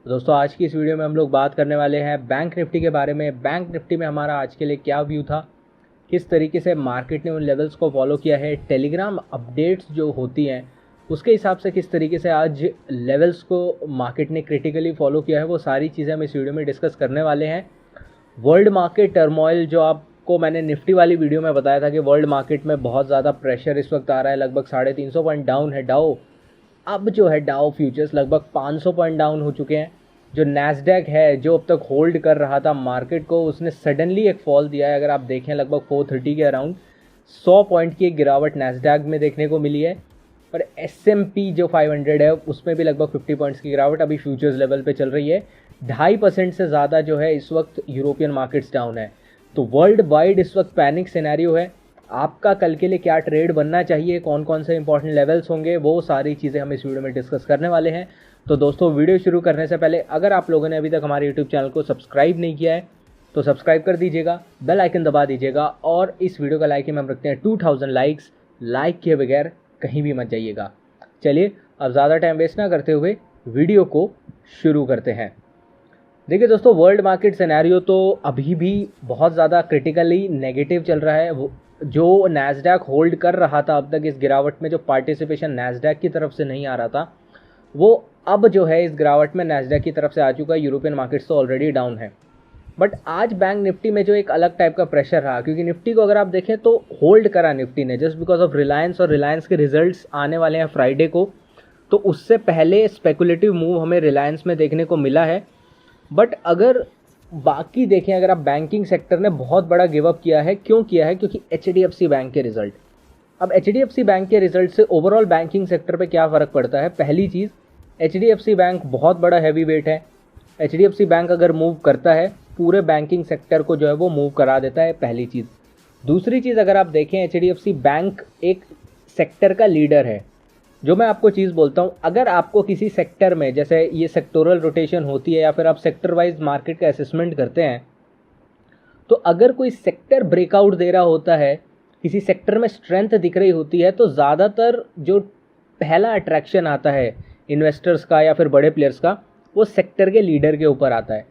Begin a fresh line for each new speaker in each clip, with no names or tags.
दोस्तों आज की इस वीडियो में हम लोग बात करने वाले हैं बैंक निफ्टी के बारे में। बैंक निफ्टी में हमारा आज के लिए क्या व्यू था, किस तरीके से मार्केट ने उन लेवल्स को फॉलो किया है, टेलीग्राम अपडेट्स जो होती हैं उसके हिसाब से किस तरीके से आज लेवल्स को मार्केट ने क्रिटिकली फॉलो किया है, वो सारी चीज़ें हम इस वीडियो में डिस्कस करने वाले हैं। वर्ल्ड मार्केट टर्मोइल, जो आपको मैंने निफ्टी वाली वीडियो में बताया था कि वर्ल्ड मार्केट में बहुत ज़्यादा प्रेशर इस वक्त आ रहा है, लगभग 350 पॉइंट डाउन है डाउ। अब जो है डाउ फ्यूचर्स लगभग 500 पॉइंट डाउन हो चुके हैं। जो नैस्डैक है, जो अब तक होल्ड कर रहा था मार्केट को, उसने सडनली एक फॉल दिया है। अगर आप देखें लगभग 430 के अराउंड 100 पॉइंट की एक गिरावट नैस्डैक में देखने को मिली है। और S&P जो 500 है उसमें भी लगभग 50 पॉइंट्स की गिरावट अभी फ्यूचर्स लेवल पे चल रही है। 2.5% से ज़्यादा जो है इस वक्त यूरोपियन मार्केट्स डाउन है। तो वर्ल्ड वाइड इस वक्त पैनिक सिनेरियो है। आपका कल के लिए क्या ट्रेड बनना चाहिए, कौन कौन से इंपॉर्टेंट लेवल्स होंगे, वो सारी चीज़ें हम इस वीडियो में डिस्कस करने वाले हैं। तो दोस्तों वीडियो शुरू करने से पहले अगर आप लोगों ने अभी तक हमारे यूट्यूब चैनल को सब्सक्राइब नहीं किया है तो सब्सक्राइब कर दीजिएगा, बेल आइकन दबा दीजिएगा और इस वीडियो का लाइक हम रखते हैं 2000 लाइक्स। लाइक किए बगैर कहीं भी मत जाइएगा। चलिए अब ज़्यादा टाइम वेस्ट ना करते हुए वीडियो को शुरू करते हैं। देखिए दोस्तों, वर्ल्ड मार्केट सिनेरियो तो अभी भी बहुत ज़्यादा क्रिटिकली नेगेटिव चल रहा है। जो नैस्डैक होल्ड कर रहा था अब तक इस गिरावट में, जो पार्टिसिपेशन नैस्डैक की तरफ से नहीं आ रहा था, वो अब जो है इस गिरावट में नैस्डैक की तरफ से आ चुका है। यूरोपियन मार्केट्स तो ऑलरेडी डाउन है, बट आज बैंक निफ्टी में जो एक अलग टाइप का प्रेशर रहा, क्योंकि निफ्टी को अगर आप देखें तो होल्ड करा निफ्टी ने जस्ट बिकॉज ऑफ रिलायंस, और रिलायंस के रिजल्ट्स आने वाले हैं फ्राइडे को। तो उससे पहले स्पेकुलेटिव मूव हमें रिलायंस में देखने को मिला है। बट अगर बाकी देखें, अगर आप बैंकिंग सेक्टर ने बहुत बड़ा गिव अप किया है। क्यों किया है? क्योंकि HDFC बैंक के रिजल्ट। अब HDFC बैंक के रिजल्ट से ओवरऑल बैंकिंग सेक्टर पे क्या फ़र्क पड़ता है? पहली चीज़, HDFC बैंक बहुत बड़ा हैवी वेट है। HDFC बैंक अगर मूव करता है पूरे बैंकिंग सेक्टर को जो है वो मूव करा देता है, पहली चीज़। दूसरी चीज़, अगर आप देखें HDFC बैंक एक सेक्टर का लीडर है। जो मैं आपको चीज़ बोलता हूँ, अगर आपको किसी सेक्टर में, जैसे ये सेक्टोरल रोटेशन होती है या फिर आप सेक्टर वाइज मार्केट का असेसमेंट करते हैं, तो अगर कोई सेक्टर ब्रेकआउट दे रहा होता है, किसी सेक्टर में स्ट्रेंथ दिख रही होती है, तो ज़्यादातर जो पहला अट्रैक्शन आता है इन्वेस्टर्स का या फिर बड़े प्लेयर्स का, वो सेक्टर के लीडर के ऊपर आता है।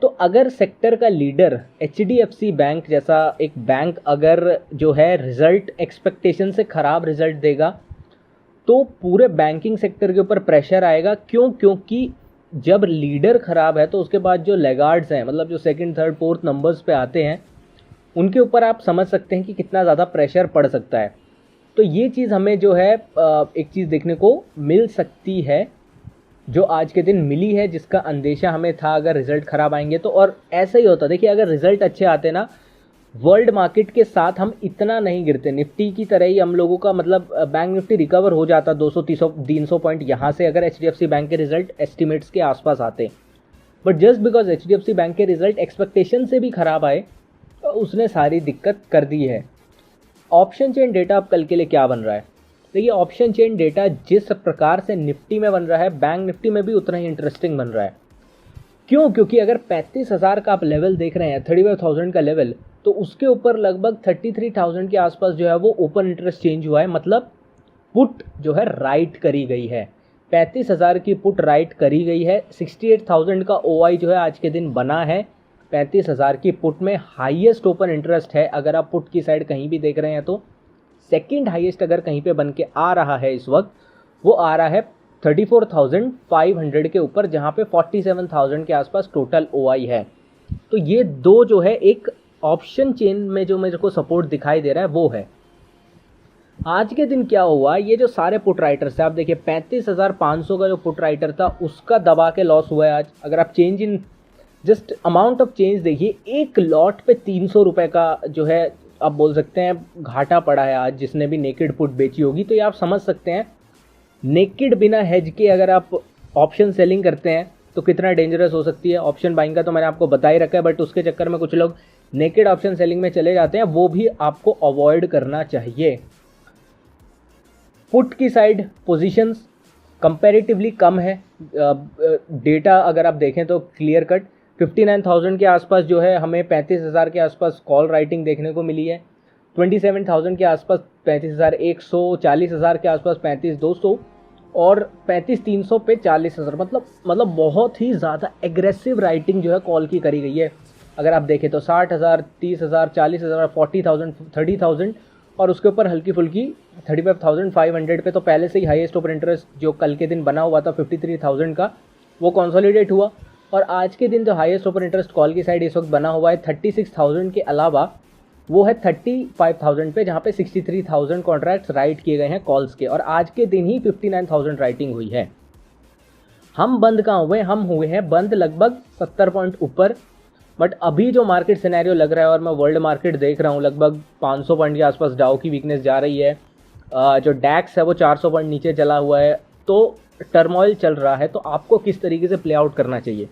तो अगर सेक्टर का लीडर HDFC बैंक जैसा एक बैंक अगर जो है रिजल्ट एक्सपेक्टेशन से ख़राब रिजल्ट देगा, तो पूरे बैंकिंग सेक्टर के ऊपर प्रेशर आएगा। क्यों? क्योंकि जब लीडर ख़राब है तो उसके बाद जो लेगार्ड्स हैं, मतलब जो सेकंड थर्ड फोर्थ नंबर्स पे आते हैं, उनके ऊपर आप समझ सकते हैं कि कितना ज़्यादा प्रेशर पड़ सकता है। तो ये चीज़ हमें जो है एक चीज़ देखने को मिल सकती है, जो आज के दिन मिली है, जिसका अंदेशा हमें था अगर रिज़ल्ट ख़राब आएंगे तो। और ऐसा ही होता, देखिए अगर रिज़ल्ट अच्छे आते ना, वर्ल्ड मार्केट के साथ हम इतना नहीं गिरते। निफ्टी की तरह ही हम लोगों का, मतलब बैंक निफ्टी रिकवर हो जाता 200-300 पॉइंट यहाँ से, अगर HDFC बैंक के रिजल्ट एस्टिमेट्स के आसपास आते। But just because HDFC bank के रिजल्ट एक्सपेक्टेशन से भी ख़राब आए, तो उसने सारी दिक्कत कर दी है। ऑप्शन चेन डेटा अब कल के लिए क्या बन रहा है? देखिए ऑप्शन चेन डेटा जिस प्रकार से निफ्टी में बन रहा है, बैंक निफ्टी में भी उतना ही इंटरेस्टिंग बन रहा है। क्यों? क्योंकि अगर 35,000 का आप लेवल देख रहे हैं, 35,000 का लेवल, तो उसके ऊपर लगभग 33,000 के आसपास जो है वो ओपन इंटरेस्ट चेंज हुआ है, मतलब पुट जो है राइट करी गई है। 35,000 की पुट राइट करी गई है। 68,000 का OI जो है आज के दिन बना है। 35,000 की पुट में हाईएस्ट ओपन इंटरेस्ट है। अगर आप पुट की साइड कहीं भी देख रहे हैं तो सेकेंड हाईएस्ट अगर कहीं पे बन के आ रहा है इस वक्त, वो आ रहा है 34,500 के ऊपर, जहाँ पे 47,000 के आसपास टोटल OI है। तो ये दो जो है एक ऑप्शन चेन में जो मेरे को सपोर्ट दिखाई दे रहा है वो है। आज के दिन क्या हुआ, ये जो सारे पुट राइटर्स है, आप देखिए 35,500 का जो पुट राइटर था उसका दबा के लॉस हुआ है आज। अगर आप change in just amount of change देखिए, एक लॉट पे 300 रुपये का जो है आप बोल सकते हैं घाटा पड़ा है आज, जिसने भी नेकेड पुट बेची होगी। तो ये आप समझ सकते हैं नेकेड बिना हेज के अगर आप ऑप्शन सेलिंग करते हैं तो कितना डेंजरस हो सकती है। ऑप्शन बाइंग का तो मैंने आपको बता ही रखा है, बट उसके चक्कर में कुछ लोग नेकेड ऑप्शन सेलिंग में चले जाते हैं, वो भी आपको अवॉइड करना चाहिए। पुट की साइड पोजीशंस कंपैरेटिवली कम है। डेटा अगर आप देखें तो क्लियर कट 59,000 के आसपास जो है हमें 35,000 के आसपास कॉल राइटिंग देखने को मिली है। 27,000 के आसपास 35,100, 40,000 के आसपास 35,200 और 35,300 पे 40,000, मतलब बहुत ही ज़्यादा एग्रेसिव राइटिंग जो है कॉल की करी गई है। अगर आप देखें तो 60,000, 30,000, 40,000, 40,000, 30,000 और उसके ऊपर हल्की फुल्की 35,500 पे तो पहले से ही हाईएस्ट ओपन इंटरेस्ट जो कल के दिन बना हुआ था 53,000 का, वो कंसोलिडेट हुआ। और आज के दिन जो हाईएस्ट ओपन इंटरेस्ट कॉल की साइड इस वक्त बना हुआ है 36,000 के अलावा, वो है 35,000 पे, जहाँ पे 63,000 कॉन्ट्रैक्ट्स राइट किए गए हैं कॉल्स के, और आज के दिन ही 59,000 राइटिंग हुई है। हम बंद कहाँ हुए? हम हुए हैं बंद लगभग 70 पॉइंट ऊपर। बट अभी जो मार्केट सिनेरियो लग रहा है, और मैं वर्ल्ड मार्केट देख रहा हूँ, लगभग 500 पॉइंट के आसपास डाउ की वीकनेस जा रही है। जो डैक्स है वो 400 पॉइंट नीचे चला हुआ है, तो टर्मोइल चल रहा है। तो आपको किस तरीके से प्ले आउट करना चाहिए?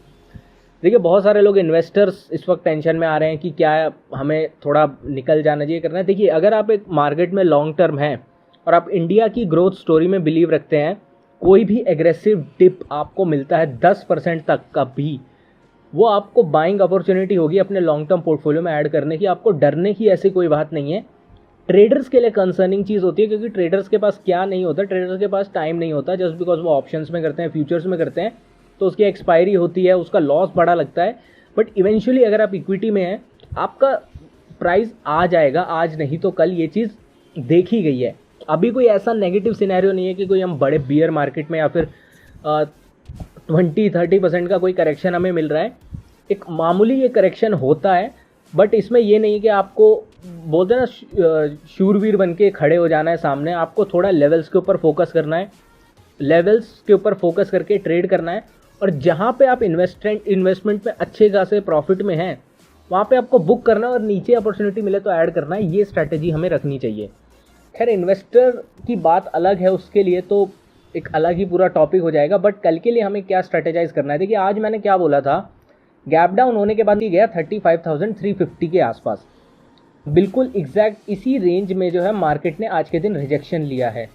देखिए, बहुत सारे लोग इन्वेस्टर्स इस वक्त टेंशन में आ रहे हैं कि क्या हमें थोड़ा निकल जाना चाहिए, करना है। देखिए, अगर आप एक मार्केट में लॉन्ग टर्म हैं और आप इंडिया की ग्रोथ स्टोरी में बिलीव रखते हैं, कोई भी एग्रेसिव डिप आपको मिलता है 10% तक का भी, वो आपको बाइंग अपॉर्चुनिटी होगी अपने लॉन्ग टर्म पोर्टफोलियो में ऐड करने की। आपको डरने की ऐसी कोई बात नहीं है। ट्रेडर्स के लिए कंसर्निंग चीज़ होती है, क्योंकि ट्रेडर्स के पास क्या नहीं होता, ट्रेडर्स के पास टाइम नहीं होता। जस्ट बिकॉज वो ऑप्शंस में करते हैं, फ्यूचर्स में करते हैं, तो उसकी एक्सपायरी होती है, उसका लॉस बड़ा लगता है। बट इवेंचुअली अगर आप इक्विटी में हैं, आपका प्राइस आ जाएगा, आज नहीं तो कल। ये चीज़ देखी गई है। अभी कोई ऐसा नेगेटिव सिनेरियो नहीं है कि कोई हम बड़े बियर मार्केट में या फिर 20-30% का कोई करेक्शन हमें मिल रहा है। एक मामूली ये करेक्शन होता है, बट इसमें ये नहीं कि आपको बोलते हैं ना शूरवीर बन के खड़े हो जाना है सामने। आपको थोड़ा लेवल्स के ऊपर फोकस करना है, लेवल्स के ऊपर फोकस करके ट्रेड करना है। और जहाँ पे आप इन्वेस्टमेंट में अच्छे खासे प्रॉफिट में हैं, वहाँ पे आपको बुक करना है, और नीचे अपॉर्चुनिटी मिले तो ऐड करना है। ये स्ट्रैटेजी हमें रखनी चाहिए। खैर, इन्वेस्टर की बात अलग है, उसके लिए तो एक अलग ही पूरा टॉपिक हो जाएगा। बट कल के लिए हमें क्या स्ट्रैटेजाइज करना है? देखिए, आज मैंने क्या बोला था, गैप डाउन होने के बाद ही गया 35,350 के आसपास। बिल्कुल एग्जैक्ट इसी रेंज में जो है मार्केट ने आज के दिन रिजेक्शन लिया है।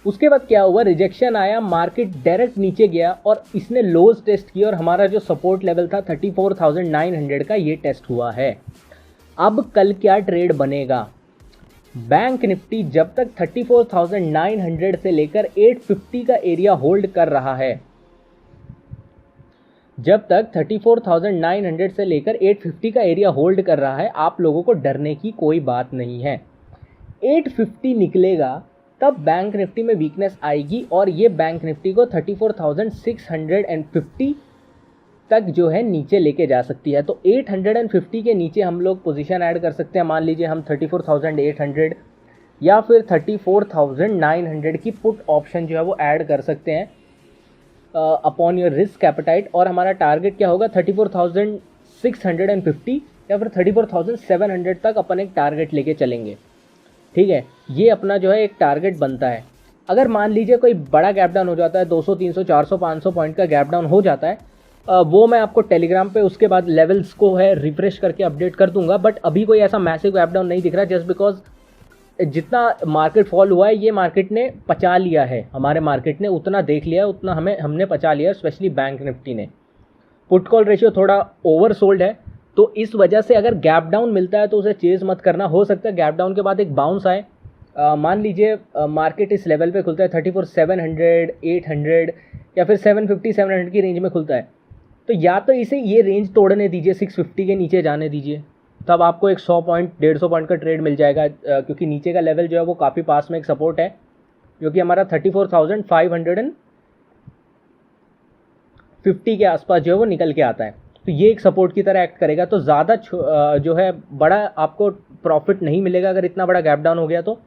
उसके बाद क्या हुआ? रिजेक्शन आया, मार्केट डायरेक्ट नीचे गया और इसने लोज टेस्ट किया, और हमारा जो सपोर्ट लेवल था 34,900 का, ये टेस्ट हुआ है। अब कल क्या ट्रेड बनेगा? बैंक निफ्टी जब तक 34,900 से लेकर 850 का एरिया होल्ड कर रहा है, जब तक 34,900 से लेकर 850 का एरिया होल्ड कर रहा है, आप लोगों को डरने की कोई बात नहीं है। 850 निकलेगा तब बैंक निफ्टी में वीकनेस आएगी, और ये बैंक निफ्टी को 34,650 तक जो है नीचे लेके जा सकती है। तो 850 के नीचे हम लोग पोजीशन ऐड कर सकते हैं। मान लीजिए हम 34,800 या फिर 34,900 की पुट ऑप्शन जो है वो ऐड कर सकते हैं अपॉन योर रिस्क एपेटाइट। और हमारा टारगेट क्या होगा? 34,650 या फिर 34,700 तक अपन एक टारगेट लेके चलेंगे। ठीक है, ये अपना जो है एक टारगेट बनता है। अगर मान लीजिए कोई बड़ा गैप डाउन हो जाता है, 200, 300, 400, 500 पॉइंट का गैप डाउन हो जाता है, वो मैं आपको टेलीग्राम पे उसके बाद लेवल्स को है रिफ्रेश करके अपडेट कर दूंगा। बट अभी कोई ऐसा मैसिव गैप डाउन नहीं दिख रहा, जस्ट बिकॉज जितना मार्केट फॉल हुआ है, ये मार्केट ने पचा लिया है। हमारे मार्केट ने उतना देख लिया, उतना हमने पचा लिया, स्पेशली बैंक निफ्टी ने। पुट कॉल रेशियो थोड़ा ओवर सोल्ड है, तो इस वजह से अगर गैप डाउन मिलता है तो उसे चेज मत करना। हो सकता है गैप डाउन के बाद एक बाउंस आए। मान लीजिए मार्केट इस लेवल पे खुलता है 34,700, 800 या फिर 750, 700 की रेंज में खुलता है, तो या तो इसे ये रेंज तोड़ने दीजिए, 650 के नीचे जाने दीजिए, तब आपको एक 100 पॉइंट 150 पॉइंट का ट्रेड मिल जाएगा। क्योंकि नीचे का लेवल जो है वो काफ़ी पास में एक सपोर्ट है, जो कि हमारा 34,550 के आसपास जो है वो निकल के आता है। तो ये एक सपोर्ट की तरह एक्ट करेगा। तो ज़्यादा जो है बड़ा आपको प्रॉफिट नहीं मिलेगा अगर इतना बड़ा गैप डाउन हो गया तो।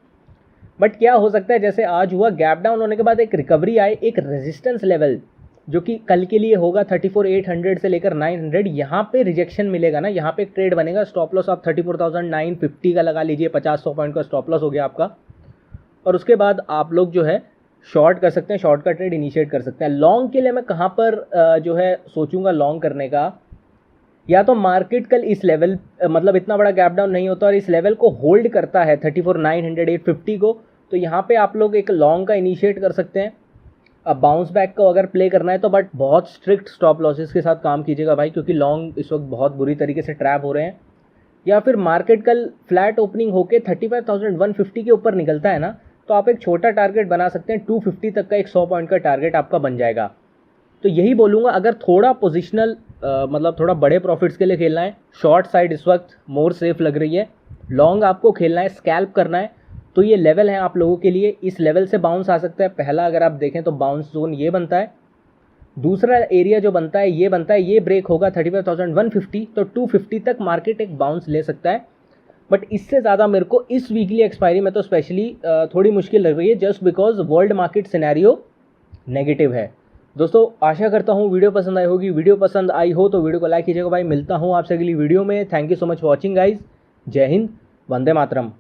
बट क्या हो सकता है, जैसे आज हुआ, गैप डाउन होने के बाद एक रिकवरी आए, एक रेजिस्टेंस लेवल जो कि कल के लिए होगा 34,800 से लेकर 900, यहाँ पे रिजेक्शन मिलेगा ना, यहाँ पे एक ट्रेड बनेगा। स्टॉप लॉस आप 34,950 का लगा लीजिए, 50-100 पॉइंट का स्टॉप लॉस हो गया आपका। और उसके बाद आप लोग जो है शॉर्ट कर सकते हैं, शॉर्ट का ट्रेड इनिशिएट कर सकते हैं। लॉन्ग के लिए मैं कहाँ पर जो है सोचूंगा लॉन्ग करने का, या तो मार्केट कल इस लेवल मतलब इतना बड़ा गैप डाउन नहीं होता और इस लेवल को होल्ड करता है 34,900, 850 को, तो यहाँ पे आप लोग एक लॉन्ग का इनिशिएट कर सकते हैं। अब बाउंस बैक को अगर प्ले करना है तो बट बहुत स्ट्रिक्ट स्टॉप लॉसेस के साथ काम कीजिएगा भाई, क्योंकि लॉन्ग इस वक्त बहुत बुरी तरीके से ट्रैप हो रहे हैं। या फिर मार्केट कल फ्लैट ओपनिंग होके 35,150 के ऊपर निकलता है ना, तो आप एक छोटा टारगेट बना सकते हैं, 250 तक का एक 100 पॉइंट का टारगेट आपका बन जाएगा। तो यही बोलूँगा, अगर थोड़ा पोजिशनल मतलब थोड़ा बड़े प्रॉफिट्स के लिए खेलना है, शॉर्ट साइड इस वक्त मोर सेफ लग रही है, लॉन्ग आपको खेलना है, स्कैल्प करना है, तो ये लेवल है आप लोगों के लिए। इस लेवल से बाउंस आ सकता है। पहला अगर आप देखें तो बाउंस जोन ये बनता है, दूसरा एरिया जो बनता है ये ब्रेक होगा 35,150, तो 250 तक मार्केट एक बाउंस ले सकता है। बट इससे ज़्यादा मेरे को इस वीकली एक्सपायरी में तो स्पेशली थोड़ी मुश्किल लग रही है, just because world market scenario negative है। दोस्तों आशा करता हूँ वीडियो पसंद आई होगी। वीडियो पसंद आई हो तो वीडियो को लाइक कीजिएगा भाई। मिलता हूँ आपसे अगली वीडियो में। Thank you so much watching guys. जय हिंद, वंदे मातरम।